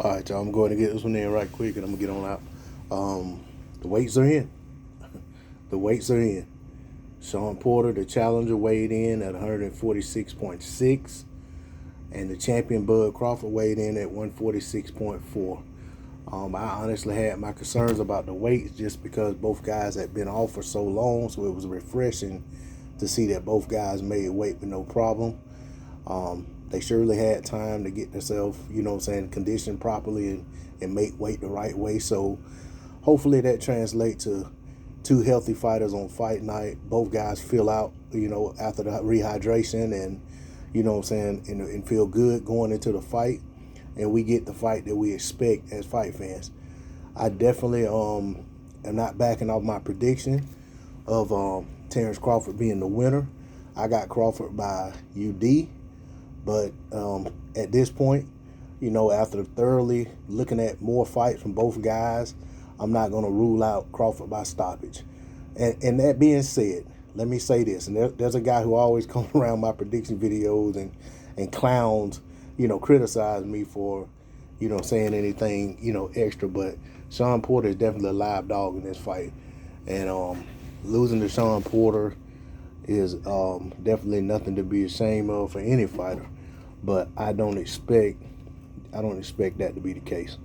All right, y'all. I'm going to get this one in right quick, and I'm gonna get on out. The weights are in. The weights are in. Shawn Porter, the challenger, weighed in at 146.6, and the champion Bud Crawford weighed in at 146.4. I honestly had my concerns about the weights just because both guys had been off for so long, so it was refreshing to see that both guys made weight with no problem. They surely had time to get themselves, conditioned properly and make weight the right way. So hopefully that translates to two healthy fighters on fight night. Both guys fill out, after the rehydration and, and feel good going into the fight. And we get the fight that we expect as fight fans. I definitely am not backing off my prediction of Terence Crawford being the winner. I got Crawford by UD. But at this point, after thoroughly looking at more fights from both guys, I'm not going to rule out Crawford by stoppage. And that being said, let me say this. And there's a guy who always comes around my prediction videos and clowns, criticize me for, saying anything, extra. But Shawn Porter is definitely a live dog in this fight. And losing to Shawn Porter is definitely nothing to be ashamed of for any fighter. But I don't expect that to be the case.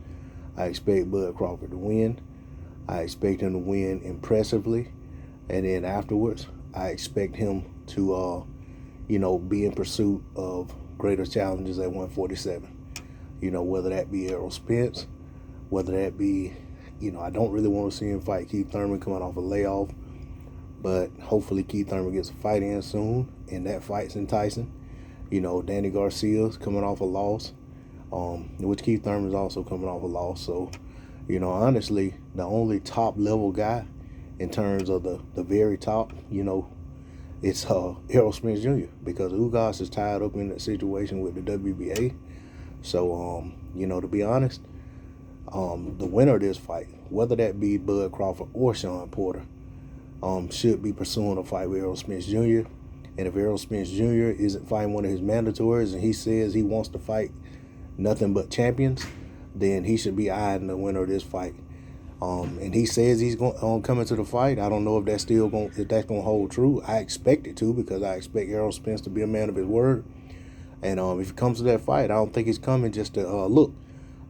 I expect Bud Crawford to win. I expect him to win impressively. And then afterwards, I expect him to, be in pursuit of greater challenges at 147. Whether that be Errol Spence, whether that be, I don't really want to see him fight Keith Thurman coming off a layoff. But hopefully Keith Thurman gets a fight in soon, and that fight's enticing. Danny Garcia's coming off a loss, which Keith Thurman's also coming off a loss. So, honestly, the only top-level guy in terms of the very top, it's Errol Spence Jr. because Ugas is tied up in that situation with the WBA. So, to be honest, the winner of this fight, whether that be Bud Crawford or Shawn Porter, should be pursuing a fight with Errol Spence Jr. And if Errol Spence Jr. isn't fighting one of his mandatories and he says he wants to fight nothing but champions, then he should be eyeing the winner of this fight. And he says he's going coming to the fight. I don't know if that's going to hold true. I expect it to because I expect Errol Spence to be a man of his word. And if it comes to that fight, I don't think he's coming just to look.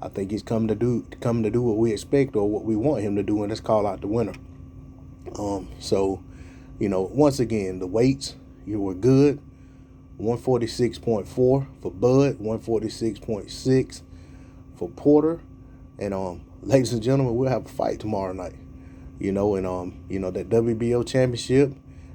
I think he's coming to do what we expect or what we want him to do, and that's call out the winner. So, once again, the weights, you were good. 146.4 for Bud, 146.6 for Porter. And ladies and gentlemen, we'll have a fight tomorrow night. And that WBO championship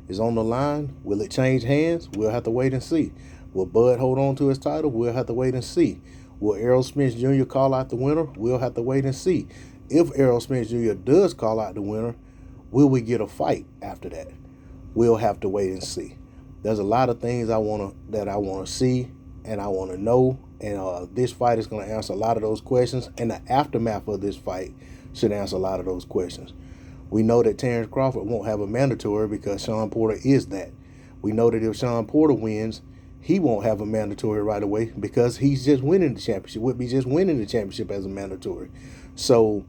is on the line. Will it change hands? We'll have to wait and see. Will Bud hold on to his title? We'll have to wait and see. Will Errol Spence Jr. call out the winner? We'll have to wait and see. If Errol Spence Jr. does call out the winner, will we get a fight after that? We'll have to wait and see. There's a lot of things I want to see and I want to know. And this fight is going to answer a lot of those questions. And the aftermath of this fight should answer a lot of those questions. We know that Terence Crawford won't have a mandatory because Shawn Porter is that. We know that if Shawn Porter wins, he won't have a mandatory right away because he's just winning the championship. Would be just winning the championship as a mandatory. So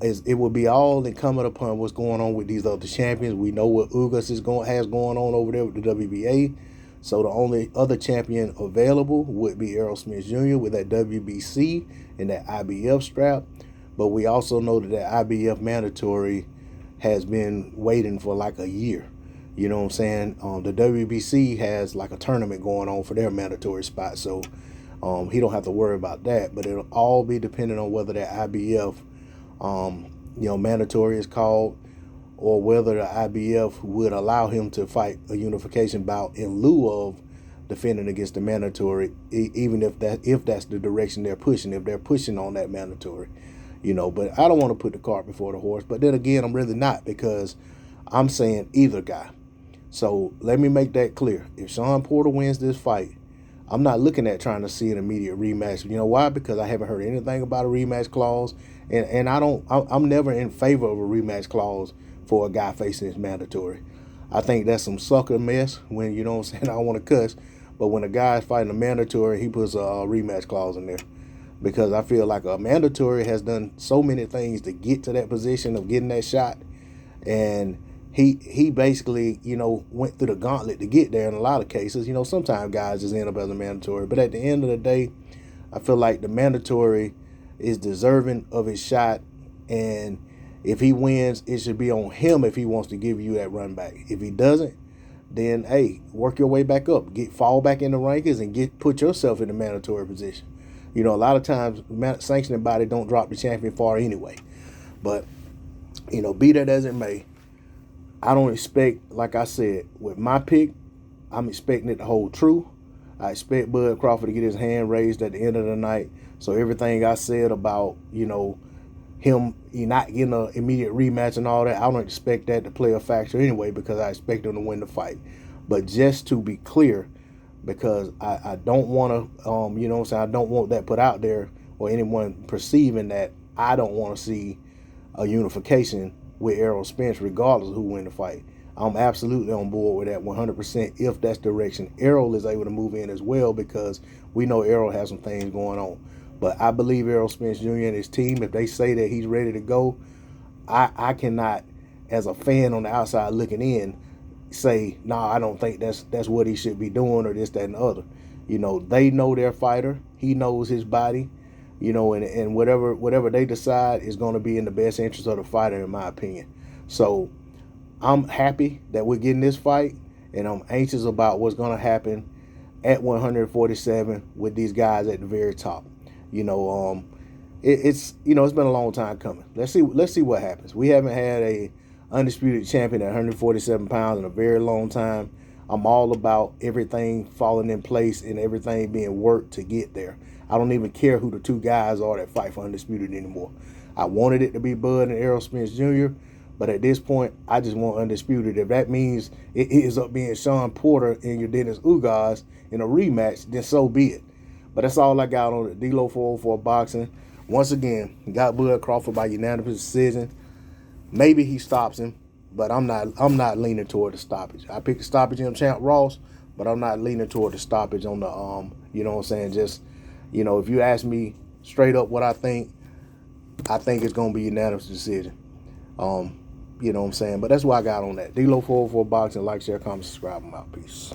it will be all incumbent upon what's going on with these other champions. We know what Ugas has going on over there with the WBA. So the only other champion available would be Errol Spence Jr. with that WBC and that IBF strap. But we also know that IBF mandatory has been waiting for like a year. You know what I'm saying? The WBC has like a tournament going on for their mandatory spot. So he don't have to worry about that. But it'll all be dependent on whether that IBF mandatory is called, or whether the IBF would allow him to fight a unification bout in lieu of defending against the mandatory, even if that's the direction they're pushing, if they're pushing on that mandatory, But I don't want to put the cart before the horse. But then again, I'm really not, because I'm saying either guy. So let me make that clear. If Shawn Porter wins this fight, I'm not looking at trying to see an immediate rematch. You know why? Because I haven't heard anything about a rematch clause, and I'm never in favor of a rematch clause for a guy facing his mandatory. I think that's some sucker mess when, you know what I'm saying, I don't want to cuss, but when a guy's fighting a mandatory, he puts a rematch clause in there. because I feel like a mandatory has done so many things to get to that position of getting that shot, and he basically, you know, went through the gauntlet to get there in a lot of cases. You know, sometimes guys just end up as a mandatory, but at the end of the day, I feel like the mandatory is deserving of his shot, and if he wins, it should be on him if he wants to give you that run back. If he doesn't, then hey, work your way back up, fall back in the rankings, and put yourself in the mandatory position. You know, a lot of times sanctioning body don't drop the champion far anyway. But you know, be that as it may, I don't expect, like I said, with my pick, I'm expecting it to hold true. I expect Bud Crawford to get his hand raised at the end of the night. So everything I said about, you know, him not getting an immediate rematch and all that, I don't expect that to play a factor anyway, because I expect him to win the fight. But just to be clear, because I don't want to, you know what I'm saying, I don't want that put out there or anyone perceiving that I don't want to see a unification with Errol Spence regardless of who win the fight. I'm absolutely on board with that 100% if that's the direction Errol is able to move in as well, because we know Errol has some things going on. But I believe Errol Spence Jr. and his team, if they say that he's ready to go, I cannot, as a fan on the outside looking in, say, nah, I don't think that's what he should be doing, or this, that, and the other. You know, they know their fighter. He knows his body. You know, and whatever they decide is going to be in the best interest of the fighter, in my opinion. So I'm happy that we're getting this fight, and I'm anxious about what's going to happen at 147 with these guys at the very top. You know, it's been a long time coming. Let's see what happens. We haven't had a undisputed champion at 147 pounds in a very long time. I'm all about everything falling in place and everything being worked to get there. I don't even care who the two guys are that fight for undisputed anymore. I wanted it to be Bud and Errol Spence Jr., but at this point, I just want undisputed. If that means it ends up being Shawn Porter and your Dennis Ugas in a rematch, then so be it. But that's all I got on it. D-Lo 404 Boxing. Once again, got Bud Crawford by unanimous decision. Maybe he stops him, but I'm not leaning toward the stoppage. I picked the stoppage in Champ Ross, but I'm not leaning toward the stoppage on the you know what I'm saying, just, you know, if you ask me straight up what I think it's gonna be unanimous decision. You know what I'm saying? But that's what I got on that. D-Lo 404 Boxing. Like, share, comment, subscribe. I'm out. Peace.